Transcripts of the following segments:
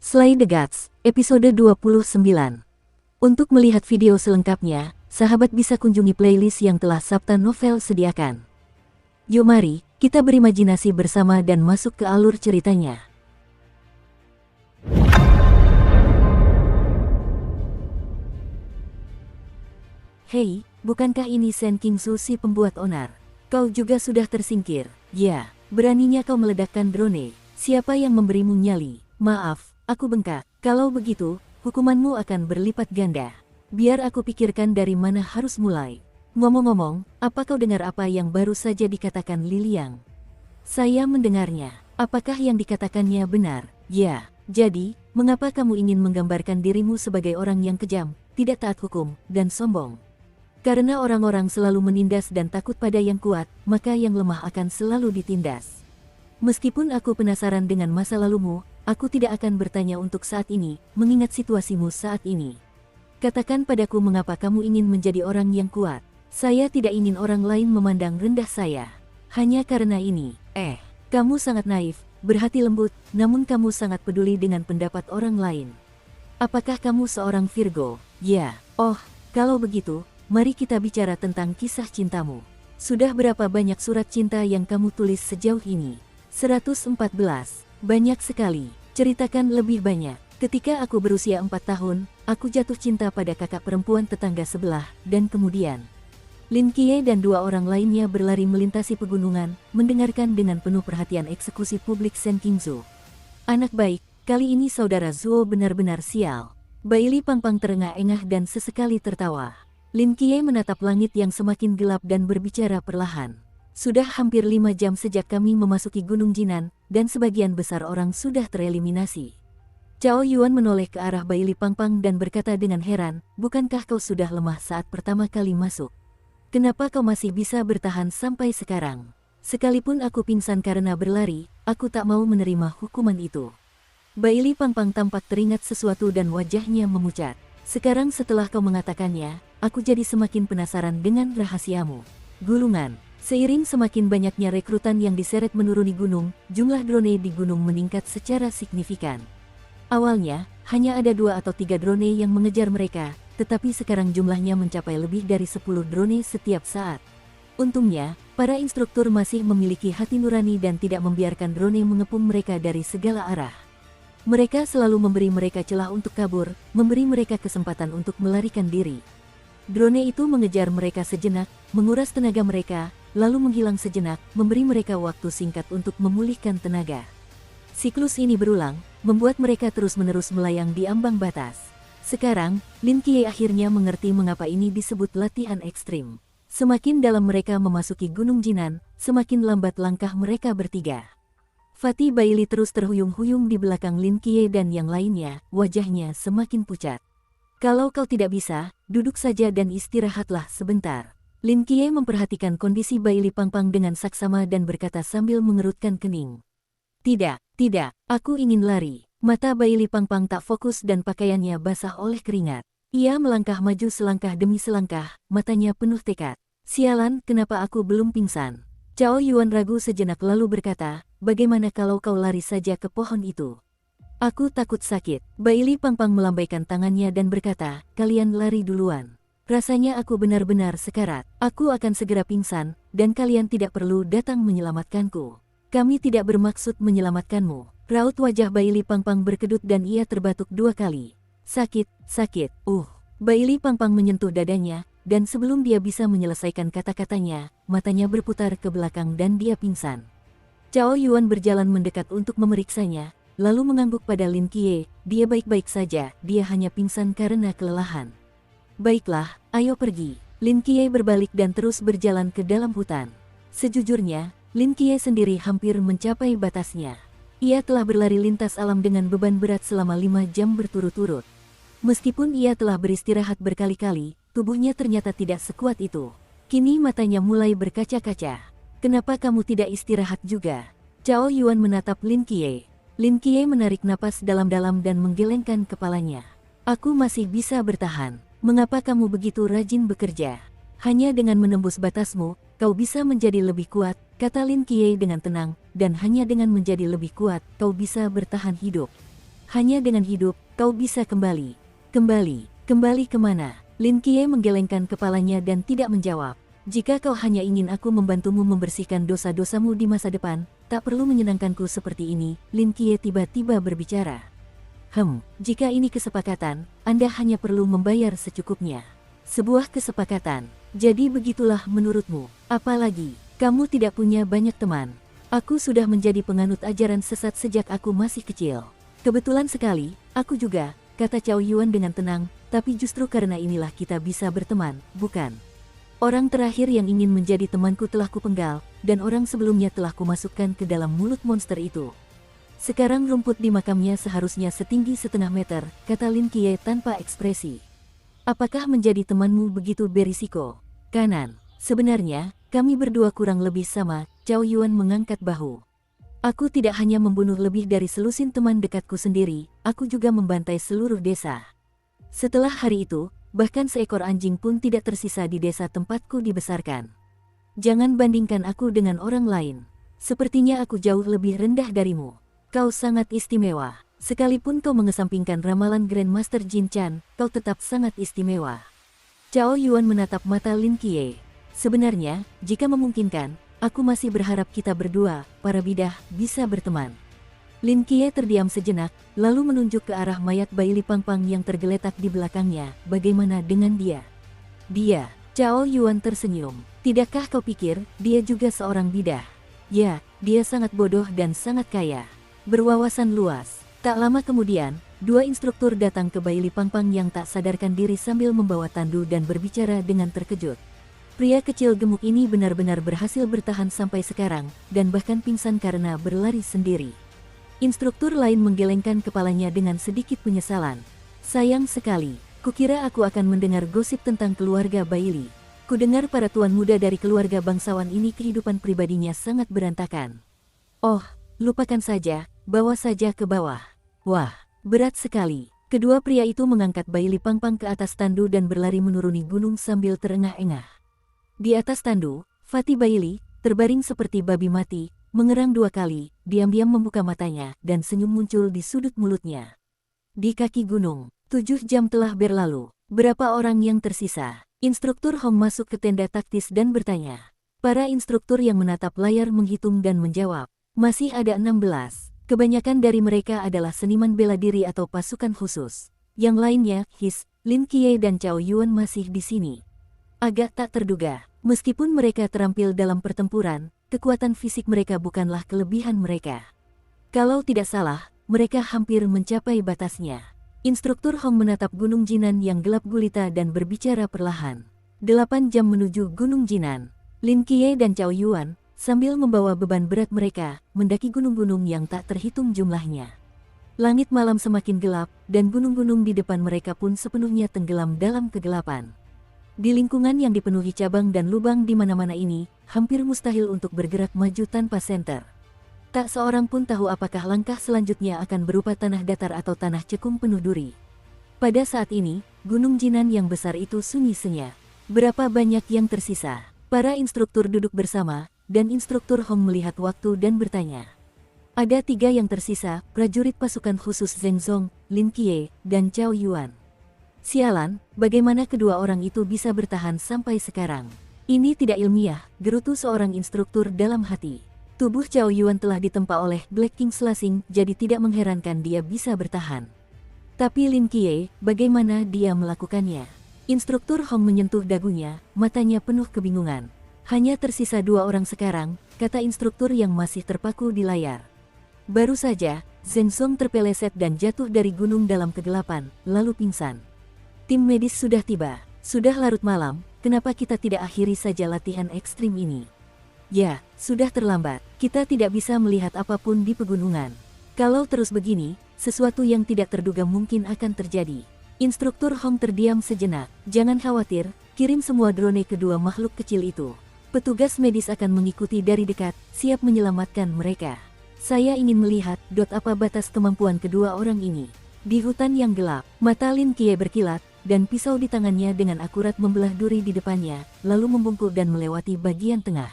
Slay the Gods, episode 29. Untuk melihat video selengkapnya, sahabat bisa kunjungi playlist yang telah Sabta Novel sediakan. Yuk mari, kita berimajinasi bersama dan masuk ke alur ceritanya. Hei, bukankah ini Shen Qingsu si pembuat onar? Kau juga sudah tersingkir. Ya, beraninya kau meledakkan drone. Siapa yang memberimu nyali? Maaf, aku bengkak. Kalau begitu, hukumanmu akan berlipat ganda. Biar aku pikirkan dari mana harus mulai. Ngomong-ngomong, apa kau dengar apa yang baru saja dikatakan Liliang? Saya mendengarnya. Apakah yang dikatakannya benar? Ya, jadi, mengapa kamu ingin menggambarkan dirimu sebagai orang yang kejam, tidak taat hukum, dan sombong? Karena orang-orang selalu menindas dan takut pada yang kuat, maka yang lemah akan selalu ditindas. Meskipun aku penasaran dengan masa lalumu, aku tidak akan bertanya untuk saat ini, mengingat situasimu saat ini. Katakan padaku mengapa kamu ingin menjadi orang yang kuat. Saya tidak ingin orang lain memandang rendah saya. Hanya karena ini. Kamu sangat naif, berhati lembut, namun kamu sangat peduli dengan pendapat orang lain. Apakah kamu seorang Virgo? Ya. Oh, kalau begitu, mari kita bicara tentang kisah cintamu. Sudah berapa banyak surat cinta yang kamu tulis sejauh ini? 114. Banyak sekali. Ceritakan lebih banyak. Ketika aku berusia 4 tahun, aku jatuh cinta pada kakak perempuan tetangga sebelah, dan kemudian Lin Qiye dan 2 orang lainnya berlari melintasi pegunungan, mendengarkan dengan penuh perhatian eksekusi publik Shen Qingsu. Anak baik, kali ini saudara Zuo benar-benar sial. Baili Pangpang terengah-engah dan sesekali tertawa. Lin Qiye menatap langit yang semakin gelap dan berbicara perlahan. Sudah hampir 5 jam sejak kami memasuki Gunung Jinan, dan sebagian besar orang sudah tereliminasi. Cao Yuan menoleh ke arah Baili Pangpang dan berkata dengan heran, bukankah kau sudah lemah saat pertama kali masuk? Kenapa kau masih bisa bertahan sampai sekarang? Sekalipun aku pingsan karena berlari, aku tak mau menerima hukuman itu. Baili Pangpang tampak teringat sesuatu dan wajahnya memucat. Sekarang setelah kau mengatakannya, aku jadi semakin penasaran dengan rahasiamu. Gulungan. Seiring semakin banyaknya rekrutan yang diseret menuruni gunung, jumlah drone di gunung meningkat secara signifikan. Awalnya, hanya ada 2 atau 3 drone yang mengejar mereka, tetapi sekarang jumlahnya mencapai lebih dari 10 drone setiap saat. Untungnya, para instruktur masih memiliki hati nurani dan tidak membiarkan drone mengepung mereka dari segala arah. Mereka selalu memberi mereka celah untuk kabur, memberi mereka kesempatan untuk melarikan diri. Drone itu mengejar mereka sejenak, menguras tenaga mereka, lalu menghilang sejenak, memberi mereka waktu singkat untuk memulihkan tenaga. Siklus ini berulang, membuat mereka terus-menerus melayang di ambang batas. Sekarang, Lin Qiye akhirnya mengerti mengapa ini disebut latihan ekstrim. Semakin dalam mereka memasuki Gunung Jinan, semakin lambat langkah mereka bertiga. Fatih Baili terus terhuyung-huyung di belakang Lin Qiye dan yang lainnya, wajahnya semakin pucat. Kalau kau tidak bisa, duduk saja dan istirahatlah sebentar. Lin Qiye memperhatikan kondisi Baili Pangpang dengan saksama dan berkata sambil mengerutkan kening. Tidak, aku ingin lari. Mata Baili Pangpang tak fokus dan pakaiannya basah oleh keringat. Ia melangkah maju selangkah demi selangkah, matanya penuh tekad. Sialan, kenapa aku belum pingsan? Cao Yuan ragu sejenak lalu berkata, bagaimana kalau kau lari saja ke pohon itu? Aku takut sakit. Baili Pangpang melambaikan tangannya dan berkata, kalian lari duluan. Rasanya aku benar-benar sekarat. Aku akan segera pingsan, dan kalian tidak perlu datang menyelamatkanku. Kami tidak bermaksud menyelamatkanmu. Raut wajah Baili Pangpang berkedut dan ia terbatuk 2 kali. Sakit. Baili Pangpang menyentuh dadanya, dan sebelum dia bisa menyelesaikan kata-katanya, matanya berputar ke belakang dan dia pingsan. Cao Yuan berjalan mendekat untuk memeriksanya, lalu mengangguk pada Lin Qiye, dia baik-baik saja, dia hanya pingsan karena kelelahan. Baiklah, ayo pergi. Lin Qiye berbalik dan terus berjalan ke dalam hutan. Sejujurnya, Lin Qiye sendiri hampir mencapai batasnya. Ia telah berlari lintas alam dengan beban berat selama 5 jam berturut-turut. Meskipun ia telah beristirahat berkali-kali, tubuhnya ternyata tidak sekuat itu. Kini matanya mulai berkaca-kaca. Kenapa kamu tidak istirahat juga? Cao Yuan menatap Lin Qiye. Lin Qiye menarik napas dalam-dalam dan menggelengkan kepalanya. Aku masih bisa bertahan. Mengapa kamu begitu rajin bekerja? Hanya dengan menembus batasmu, kau bisa menjadi lebih kuat, kata Lin Qiye dengan tenang, dan hanya dengan menjadi lebih kuat, kau bisa bertahan hidup. Hanya dengan hidup, kau bisa kembali. Kembali kemana? Lin Qiye menggelengkan kepalanya dan tidak menjawab. Jika kau hanya ingin aku membantumu membersihkan dosa-dosamu di masa depan, tak perlu menyenangkanku seperti ini, Lin Qiye tiba-tiba berbicara. Jika ini kesepakatan, Anda hanya perlu membayar secukupnya. Sebuah kesepakatan. Jadi begitulah menurutmu. Apalagi, kamu tidak punya banyak teman. Aku sudah menjadi penganut ajaran sesat sejak aku masih kecil. Kebetulan sekali, aku juga, kata Cao Yuan dengan tenang, tapi justru karena inilah kita bisa berteman, bukan? Orang terakhir yang ingin menjadi temanku telah kupenggal, dan orang sebelumnya telah kumasukkan ke dalam mulut monster itu. Sekarang rumput di makamnya seharusnya setinggi 1/2 meter, kata Lin Qiye tanpa ekspresi. Apakah menjadi temanmu begitu berisiko? Kanan. Sebenarnya, kami berdua kurang lebih sama, Cao Yuan mengangkat bahu. Aku tidak hanya membunuh lebih dari selusin teman dekatku sendiri, aku juga membantai seluruh desa. Setelah hari itu, bahkan seekor anjing pun tidak tersisa di desa tempatku dibesarkan. Jangan bandingkan aku dengan orang lain. Sepertinya aku jauh lebih rendah darimu. Kau sangat istimewa. Sekalipun kau mengesampingkan ramalan Grandmaster Jin Chan, kau tetap sangat istimewa. Cao Yuan menatap mata Lin Qiye. Sebenarnya, jika memungkinkan, aku masih berharap kita berdua, para bidah, bisa berteman. Lin Qiye terdiam sejenak, lalu menunjuk ke arah mayat Bai Li Pangpang yang tergeletak di belakangnya. Bagaimana dengan dia? Dia, Cao Yuan tersenyum. Tidakkah kau pikir, dia juga seorang bidah? Ya, dia sangat bodoh dan sangat kaya. Berwawasan luas. Tak lama kemudian, dua instruktur datang ke Bai Li Pangpang yang tak sadarkan diri sambil membawa tandu dan berbicara dengan terkejut. Pria kecil gemuk ini benar-benar berhasil bertahan sampai sekarang, dan bahkan pingsan karena berlari sendiri. Instruktur lain menggelengkan kepalanya dengan sedikit penyesalan. Sayang sekali, kukira aku akan mendengar gosip tentang keluarga Bai Li. Kudengar para tuan muda dari keluarga bangsawan ini kehidupan pribadinya sangat berantakan. Oh, lupakan saja, bawa saja ke bawah. Wah, berat sekali. Kedua pria itu mengangkat Bai Li Pangpang ke atas tandu dan berlari menuruni gunung sambil terengah-engah. Di atas tandu, Fatih Bai Li, terbaring seperti babi mati, mengerang 2 kali, diam-diam membuka matanya, dan senyum muncul di sudut mulutnya. Di kaki gunung, 7 jam telah berlalu. Berapa orang yang tersisa? Instruktur Hong masuk ke tenda taktis dan bertanya. Para instruktur yang menatap layar menghitung dan menjawab. Masih ada 16. Kebanyakan dari mereka adalah seniman bela diri atau pasukan khusus. Yang lainnya, Lin Qiye dan Cao Yuan masih di sini. Agak tak terduga, meskipun mereka terampil dalam pertempuran, kekuatan fisik mereka bukanlah kelebihan mereka. Kalau tidak salah, mereka hampir mencapai batasnya. Instruktur Hong menatap Gunung Jinan yang gelap gulita dan berbicara perlahan. 8 jam menuju Gunung Jinan. Lin Qiye dan Cao Yuan, sambil membawa beban berat mereka, mendaki gunung-gunung yang tak terhitung jumlahnya. Langit malam semakin gelap, dan gunung-gunung di depan mereka pun sepenuhnya tenggelam dalam kegelapan. Di lingkungan yang dipenuhi cabang dan lubang di mana-mana ini, hampir mustahil untuk bergerak maju tanpa senter. Tak seorang pun tahu apakah langkah selanjutnya akan berupa tanah datar atau tanah cekung penuh duri. Pada saat ini, Gunung Jinan yang besar itu sunyi senyap. Berapa banyak yang tersisa? Para instruktur duduk bersama, dan instruktur Hong melihat waktu dan bertanya. Ada 3 yang tersisa, prajurit pasukan khusus Zheng Zong, Lin Qiye, dan Cao Yuan. Sialan, bagaimana kedua orang itu bisa bertahan sampai sekarang? Ini tidak ilmiah, gerutu seorang instruktur dalam hati. Tubuh Cao Yuan telah ditempa oleh Black King Slasing, jadi tidak mengherankan dia bisa bertahan. Tapi Lin Qiye, bagaimana dia melakukannya? Instruktur Hong menyentuh dagunya, matanya penuh kebingungan. Hanya tersisa 2 orang sekarang, kata instruktur yang masih terpaku di layar. Baru saja, Zheng Zong terpeleset dan jatuh dari gunung dalam kegelapan, lalu pingsan. Tim medis sudah tiba. Sudah larut malam, kenapa kita tidak akhiri saja latihan ekstrim ini? Ya, sudah terlambat. Kita tidak bisa melihat apapun di pegunungan. Kalau terus begini, sesuatu yang tidak terduga mungkin akan terjadi. Instruktur Hong terdiam sejenak. Jangan khawatir, kirim semua drone kedua makhluk kecil itu. Petugas medis akan mengikuti dari dekat, siap menyelamatkan mereka. Saya ingin melihat apa batas kemampuan kedua orang ini. Di hutan yang gelap, mata Lin Qiye berkilat, dan pisau di tangannya dengan akurat membelah duri di depannya, lalu membungkuk dan melewati bagian tengah.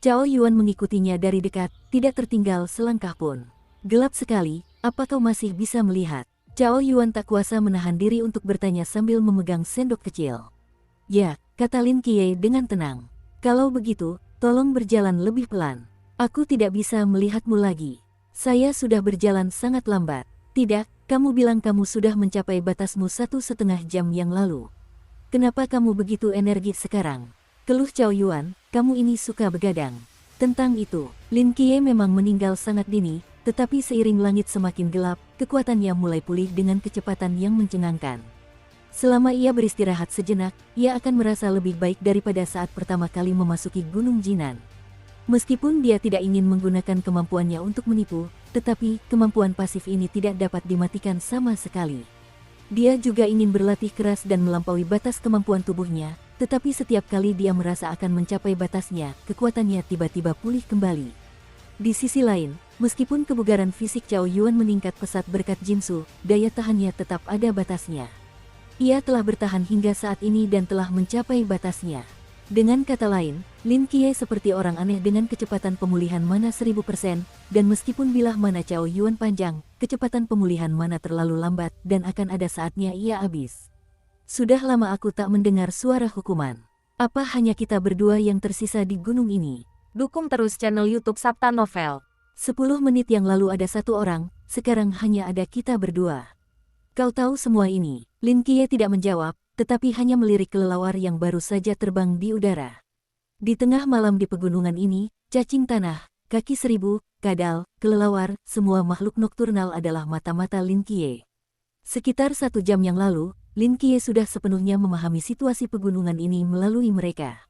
Cao Yuan mengikutinya dari dekat, tidak tertinggal selangkah pun. Gelap sekali, apa kau masih bisa melihat? Cao Yuan tak kuasa menahan diri untuk bertanya sambil memegang sendok kecil. Ya, kata Lin Qiye dengan tenang. Kalau begitu, tolong berjalan lebih pelan. Aku tidak bisa melihatmu lagi. Saya sudah berjalan sangat lambat. Tidak, kamu bilang kamu sudah mencapai batasmu 1,5 jam yang lalu. Kenapa kamu begitu energik sekarang? Keluh Cao Yuan, kamu ini suka begadang. Tentang itu, Lin Qiye memang meninggal sangat dini, tetapi seiring langit semakin gelap, kekuatannya mulai pulih dengan kecepatan yang mencengangkan. Selama ia beristirahat sejenak, ia akan merasa lebih baik daripada saat pertama kali memasuki Gunung Jinan. Meskipun dia tidak ingin menggunakan kemampuannya untuk menipu, tetapi kemampuan pasif ini tidak dapat dimatikan sama sekali. Dia juga ingin berlatih keras dan melampaui batas kemampuan tubuhnya, tetapi setiap kali dia merasa akan mencapai batasnya, kekuatannya tiba-tiba pulih kembali. Di sisi lain, meskipun kebugaran fisik Cao Yuan meningkat pesat berkat Jinsu, daya tahannya tetap ada batasnya. Ia telah bertahan hingga saat ini dan telah mencapai batasnya. Dengan kata lain, Lin Qiye seperti orang aneh dengan kecepatan pemulihan mana 1000%, dan meskipun bilah mana Cao Yuan panjang, kecepatan pemulihan mana terlalu lambat dan akan ada saatnya ia habis. Sudah lama aku tak mendengar suara hukuman. Apa hanya kita berdua yang tersisa di gunung ini? Dukung terus channel YouTube Sabta Novel. 10 menit yang lalu ada satu orang, sekarang hanya ada kita berdua. Kau tahu semua ini? Lin Qiye tidak menjawab, tetapi hanya melirik kelelawar yang baru saja terbang di udara. Di tengah malam di pegunungan ini, cacing tanah, kaki seribu, kadal, kelelawar, semua makhluk nokturnal adalah mata-mata Lin Qiye. Sekitar 1 jam yang lalu, Lin Qiye sudah sepenuhnya memahami situasi pegunungan ini melalui mereka.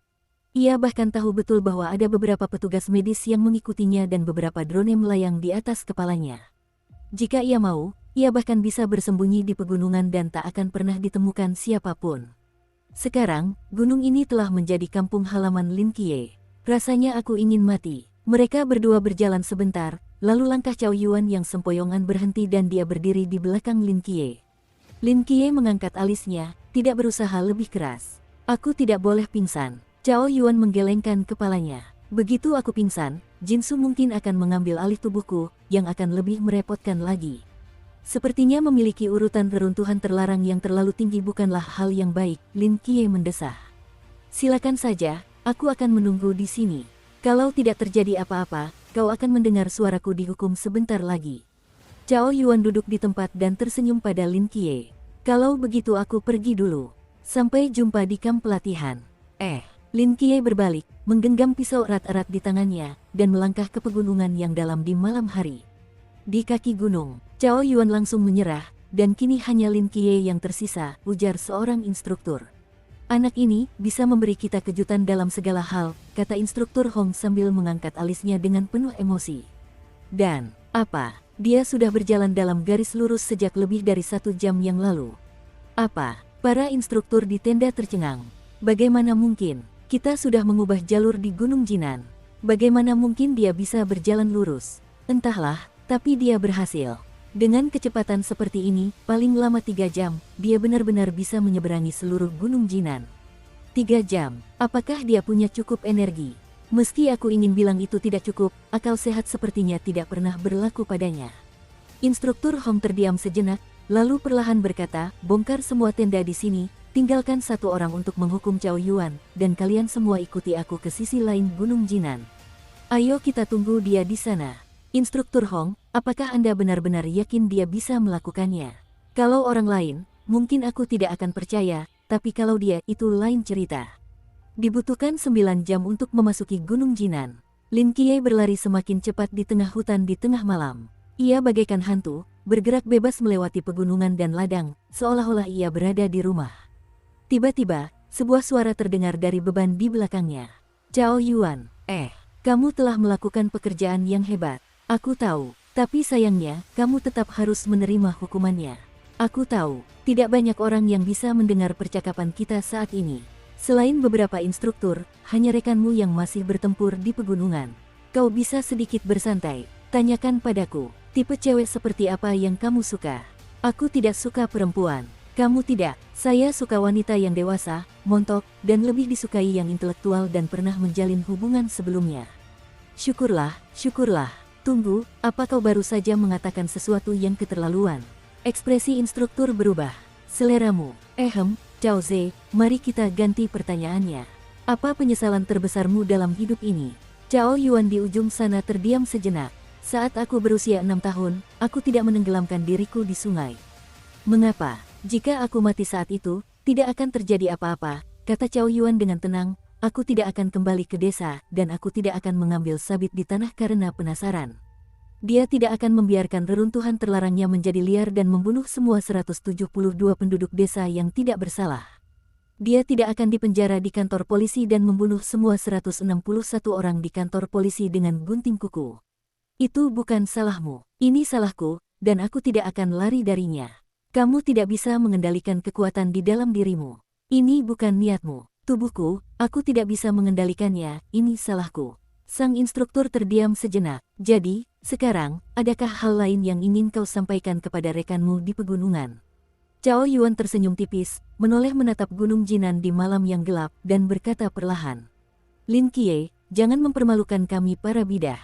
Ia bahkan tahu betul bahwa ada beberapa petugas medis yang mengikutinya dan beberapa drone melayang di atas kepalanya. Jika ia mau, ia bahkan bisa bersembunyi di pegunungan dan tak akan pernah ditemukan siapapun. Sekarang, gunung ini telah menjadi kampung halaman Lin Qiye. Rasanya aku ingin mati. Mereka berdua berjalan sebentar, lalu langkah Cao Yuan yang sempoyongan berhenti dan dia berdiri di belakang Lin Qiye. Lin Qiye mengangkat alisnya, tidak berusaha lebih keras. Aku tidak boleh pingsan. Cao Yuan menggelengkan kepalanya. Begitu aku pingsan, Jinsu mungkin akan mengambil alih tubuhku, yang akan lebih merepotkan lagi. Sepertinya memiliki urutan reruntuhan terlarang yang terlalu tinggi bukanlah hal yang baik, Lin Qiye mendesah. Silakan saja, aku akan menunggu di sini. Kalau tidak terjadi apa-apa, kau akan mendengar suaraku dihukum sebentar lagi. Cao Yuan duduk di tempat dan tersenyum pada Lin Qiye. Kalau begitu aku pergi dulu. Sampai jumpa di kamp pelatihan. Lin Qiye berbalik, menggenggam pisau erat-erat di tangannya, dan melangkah ke pegunungan yang dalam di malam hari. Di kaki gunung, Cao Yuan langsung menyerah, dan kini hanya Lin Qiye yang tersisa, ujar seorang instruktur. Anak ini bisa memberi kita kejutan dalam segala hal, kata instruktur Hong sambil mengangkat alisnya dengan penuh emosi. Dan, apa? Dia sudah berjalan dalam garis lurus sejak lebih dari 1 jam yang lalu. Apa? Para instruktur di tenda tercengang. Bagaimana mungkin? Kita sudah mengubah jalur di Gunung Jinan. Bagaimana mungkin dia bisa berjalan lurus? Entahlah, tapi dia berhasil. Dengan kecepatan seperti ini, paling lama 3 jam, dia benar-benar bisa menyeberangi seluruh Gunung Jinan. 3 jam, apakah dia punya cukup energi? Meski aku ingin bilang itu tidak cukup, akal sehat sepertinya tidak pernah berlaku padanya. Instruktur Hong terdiam sejenak, lalu perlahan berkata, bongkar semua tenda di sini, tinggalkan 1 orang untuk menghukum Cao Yuan, dan kalian semua ikuti aku ke sisi lain Gunung Jinan. Ayo kita tunggu dia di sana. Instruktur Hong, apakah Anda benar-benar yakin dia bisa melakukannya? Kalau orang lain, mungkin aku tidak akan percaya, tapi kalau dia, itu lain cerita. Dibutuhkan 9 jam untuk memasuki Gunung Jinan. Lin Qiye berlari semakin cepat di tengah hutan di tengah malam. Ia bagaikan hantu, bergerak bebas melewati pegunungan dan ladang, seolah-olah ia berada di rumah. Tiba-tiba, sebuah suara terdengar dari beban di belakangnya. Cao Yuan, kamu telah melakukan pekerjaan yang hebat. Aku tahu, tapi sayangnya, kamu tetap harus menerima hukumannya. Aku tahu, tidak banyak orang yang bisa mendengar percakapan kita saat ini. Selain beberapa instruktur, hanya rekanmu yang masih bertempur di pegunungan. Kau bisa sedikit bersantai, tanyakan padaku, tipe cewek seperti apa yang kamu suka? Aku tidak suka perempuan. Kamu tidak, saya suka wanita yang dewasa, montok, dan lebih disukai yang intelektual dan pernah menjalin hubungan sebelumnya. Syukurlah, syukurlah. Tunggu, apa kau baru saja mengatakan sesuatu yang keterlaluan? Ekspresi instruktur berubah. Seleramu. Cao Ze, mari kita ganti pertanyaannya. Apa penyesalan terbesarmu dalam hidup ini? Cao Yuan di ujung sana terdiam sejenak. Saat aku berusia 6 tahun, aku tidak menenggelamkan diriku di sungai. Mengapa? Jika aku mati saat itu, tidak akan terjadi apa-apa, kata Cao Yuan dengan tenang. Aku tidak akan kembali ke desa, dan aku tidak akan mengambil sabit di tanah karena penasaran. Dia tidak akan membiarkan reruntuhan terlarangnya menjadi liar dan membunuh semua 172 penduduk desa yang tidak bersalah. Dia tidak akan dipenjara di kantor polisi dan membunuh semua 161 orang di kantor polisi dengan gunting kuku. Itu bukan salahmu, ini salahku, dan aku tidak akan lari darinya. Kamu tidak bisa mengendalikan kekuatan di dalam dirimu. Ini bukan niatmu. Tubuhku, aku tidak bisa mengendalikannya, ini salahku. Sang instruktur terdiam sejenak. Jadi, sekarang, adakah hal lain yang ingin kau sampaikan kepada rekanmu di pegunungan? Cao Yuan tersenyum tipis, menoleh menatap Gunung Jinan di malam yang gelap, dan berkata perlahan. Lin Qiye, jangan mempermalukan kami para bidah.